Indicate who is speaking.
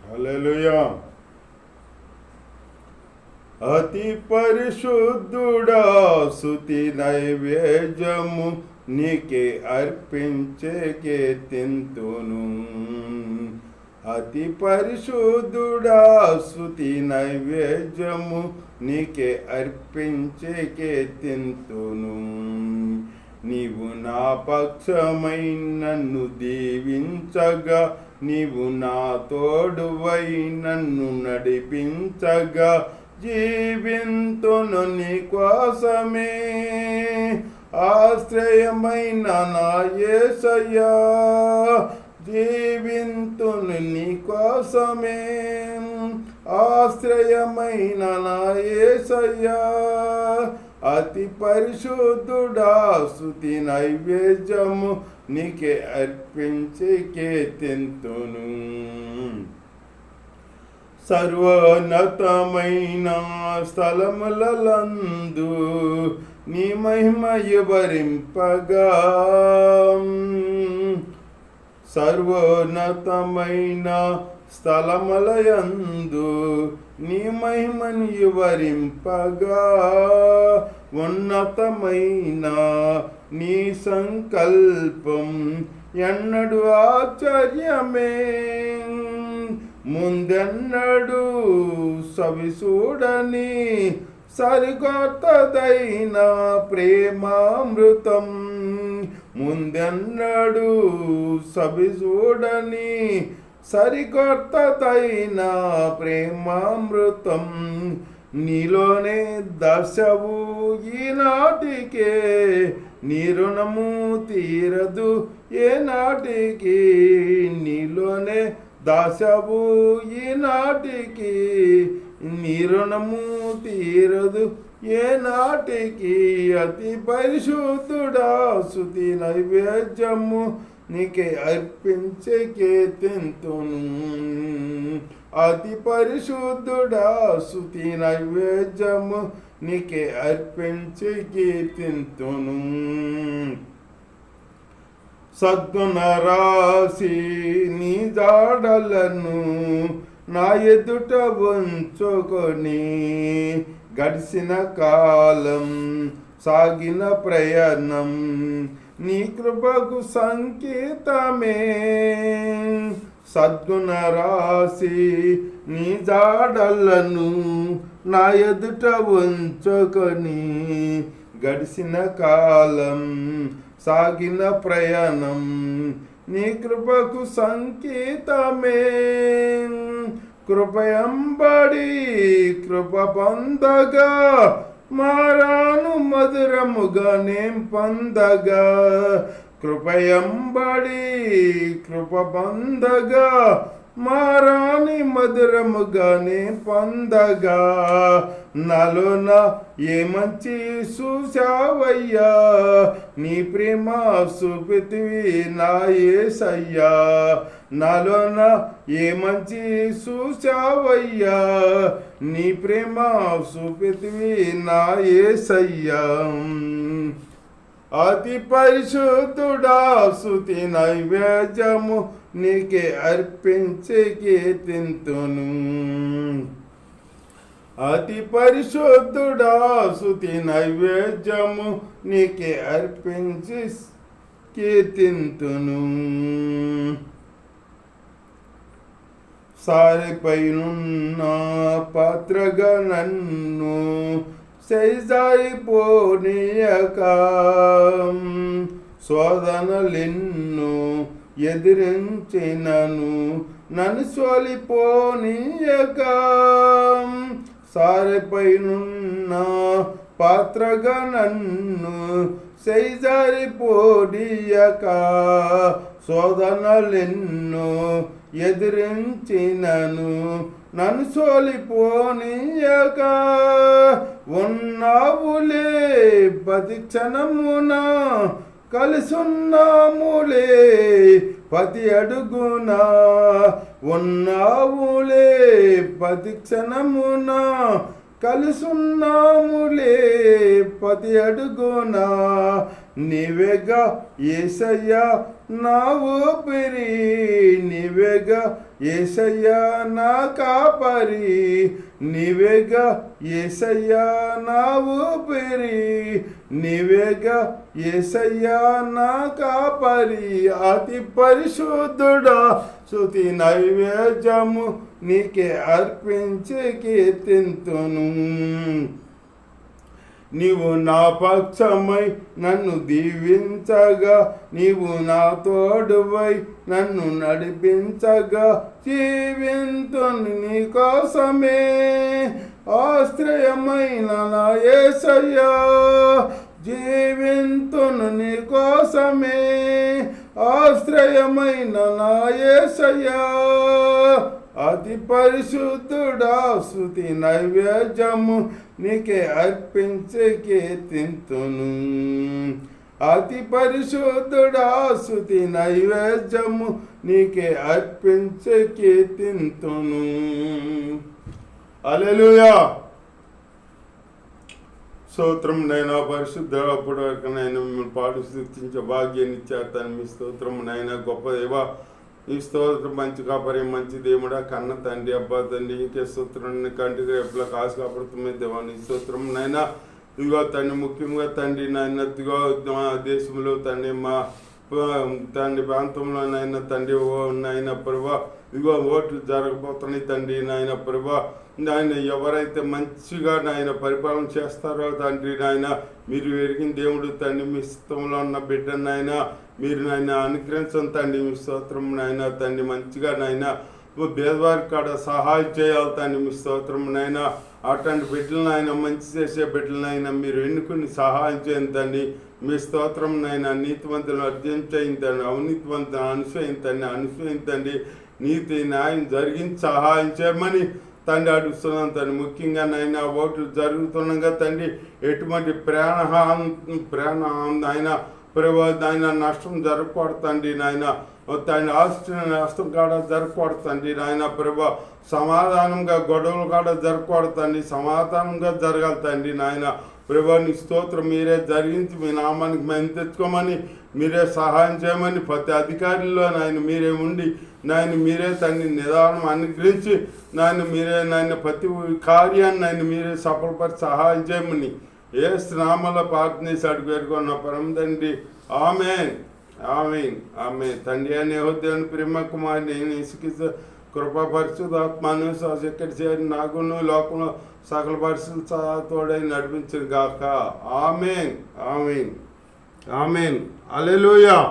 Speaker 1: హల్లెలూయా. అతి పరిశుద్ధుడా, స్తుతి నైవేద్యము నీకే అర్పించే కీర్తింతును. అతి పరిశుద్ధుడా, స్తుతి నైవేద్యము నీకే అర్పించే కీర్తింతును. నీవు నా పక్షమై నన్ను దీవించగా, నీవు నా తోడువై నన్ను నడిపించగా, జీవింతును నీ కోసమే. ఆశ్రయమైన నా యేసయ్యా, జీవింతును నీ కోసమే. ఆశ్రయమైన నా యేసయ్యా, అతి పరిశుద్ధుడా, స్తుతి నైవేద్యము నీకే అర్పించే కీర్తింతును. సర్వోన్నతమైన స్థలములందు నీ మహిమయు వరింపగా, సర్వోన్నతమైన స్థలములయందు నీ మహిమను వివరింపగా, ఉన్నతమైన నీ సంకల్పం ఎన్నడు ఆశ్చర్యమే. ముందెన్నడు సవిసూడని సరికొత్తదైన ప్రేమామృతం, ముందెన్నడు సవిసూడని సరికొత్తదైన ప్రేమామృతం. నీలోనే దశవు ఈనాటికే, నీ రుణము తీరదు ఏనాటికి. నీలోనే దశవు ఈనాటికి, నీ రుణము తీరదు ఏనాటికి. అతి పరిశుద్ధుడా, స్తుతి నైవేద్యము నీకే అర్పించే కీర్తింతును. అతి పరిశుద్ధుడా, స్తుతి నైవేద్యము నీకే అర్పించే కీర్తింతును. సద్గుణ రాశి నీ జాడలను నా ఎదుట ఉంచుకొని, గడిచిన కాలం సాగిన ప్రయాణం నీ కృపకు సంకేతమే. సద్గుణ రాశి నీ జాడలను నా ఎదుట ఉంచుకొని, గడిచిన కాలం సాగిన ప్రయాణం నీ కృపకు సంకేతమే. కృపయంబడి కృప పొందగా, మారాను మధురముగా నేం పొందగా. కృపయంబడి కృప పొందగా, మారాని మధురముగానే పొందగా. నాలోన ఏ మంచి చూశావయ్యా, నీ ప్రేమ చూపితివి నా యేసయ్యా. నాలోన ఏ మంచి చూశావయ్యా, నీ ప్రేమ చూపితివి నా యేసయ్యా. అతి పరిశుద్ధుడా, స్తుతి నైవేద్యము నీకే అర్పించే కీర్తింతును. అతి పరిశుద్ధుడా, స్తుతి నైవేద్యము నీకే అర్పించి కీర్తింతును. సారిపైనున్న పాత్రగా నన్ను సైజారిపోనీయక, శోధనలెన్ను ఎదిరించినను నన్ను సోలిపోనీయక. సారిపైనున్న పాత్రగా నన్ను సైజారిపోనీయక, శోధనలెన్ను ఎదిరించినను నన్ను సోలిపోనీయక. ఉన్నావులే ప్రతి క్షణమున, కలిసున్నాములే ప్రతి అడుగున. ఉన్నావులే ప్రతి క్షణమున, కలిసున్నాములే ప్రతి అడుగున. నీవేగా యేసయ్యా నా ఊపిరి, నీవేగా యేసయ్యా నా కాపరి, నీవేగా యేసయ్యా నా ఊపిరి, నీవేగా యేసయ్యా నా కాపరి. అతి పరిశుద్ధుడా స్తుతి నైవేద్యము నీకే అర్పించి కీర్తింతును. నీవు నా పక్షమై నన్ను దీవించగా, నీవు నా తోడువై నన్ను నడిపించగా, జీవింతును నీ కోసమే ఆశ్రయమైన నా యేసయ్యా, జీవింతును నీ కోసమే ఆశ్రయమైన నా యేసయ్యా. అతి పరిశుద్ధుడా స్తుతి నైవేద్యము నీకే అర్పించి కీర్తింతును. అతి పరిశుద్ధుడా స్తుతి నైవేద్యము నీకే అర్పించి కీర్తింతును. హల్లెలూయా. స్తోత్రం నైనా పరిశుద్ధుడా, అప్పటి వరకు నేను మిమ్మల్ని పాడు స్తుతించే భాగ్యాన్ని ఇచ్చారు. మీ స్తోత్రం నైనా గొప్ప దేవా, ఈ స్తోత్రం మంచి కాపరి, మంచి దేవుడా, కన్న తండ్రి, అబ్బా తండ్రి, ఇంకే స్తోత్రం కంటికి రేపులా కాసు కాపాడుతుంది దేవా. నీ స్తోత్రం నైనా ఇదిగో తండ్రి, ముఖ్యంగా తండ్రి నాయన ఇదిగో మా దేశంలో తండ్రి, మా తండ్రి ప్రాంతంలో నాయన తండ్రి నాయన ప్రభా, ఇదిగో ఓట్లు జరగబోతున్నాయి తండ్రి నాయన ప్రభా. నాయన ఎవరైతే మంచిగా నాయన పరిపాలన చేస్తారో తండ్రి నాయన, మీరు ఎరిగిన దేవుడు తండ్రి, మీ స్థితంలో ఉన్న బిడ్డ నాయన మీరు నాయన అనుగ్రహించండి తండ్రి. మీ స్తోత్రం నాయన తండ్రి, మంచిగా నాయన పేదవారికి కాడ సహాయం చేయాలి తండ్రి. మీ స్తోత్రం నాయన, అట్లాంటి బిడ్డలను ఆయన మంచి చేసే బిడ్డలను ఆయన మీరు ఎన్నుకుని సహాయం చేయండి తండ్రి. మీ స్తోత్రం నాయన, నీతివంతులను అర్థం చేయించండి, అవినీతివంతులను అనుసరించండి, నీతి న్యాయం జరిగించి సహాయం చేయమని తండ్రి అడుగుతున్నాను తండ్రి. ముఖ్యంగా నాయన ఓట్లు జరుగుతుండగా తండ్రి, ఎటువంటి ప్రాణ ఆయన ఆయన నష్టం జరగకూడదు తండ్రి నాయన, తండ్రి ఆస్తి నష్టం కాడ జరగకూడదు తండ్రి నాయన ప్రభా. సమాధానంగా గొడవలు కాడ జరగకూడదు తండ్రి, సమాధానంగా జరగాలి తండ్రి నాయన ప్రభా. నీ స్తోత్రం మీరే జరిగించి మీ నామానికి మేము తెచ్చుకోమని మీరే సహాయం చేయమని, ప్రతి అధికారుల్లో నాయన మీరే ఉండి నాయన మీరే తండ్రి నిదానం అనుగ్రహించి నాయన మీరే నాయన ప్రతి కార్యాన్ని నాయన మీరే సఫలపరిచి సహాయం చేయమని యేసు నామములో ప్రార్థించి అడుగు వేడుకున్న పరమ తండ్రి. ఆమేన్ ఆమేన్ ఆమేన్. తండ్రి అనే దేవుని ప్రేమ కుమారుని యేసుక్రీస్తు కృపా పరిశుద్ధాత్మను ఎక్కడి చేరి నాకును లోకంలో సకల పరిస్థితులు తోడై నడిపించును గాక. ఆమేన్ ఆమేన్ ఆమేన్. హల్లెలూయా.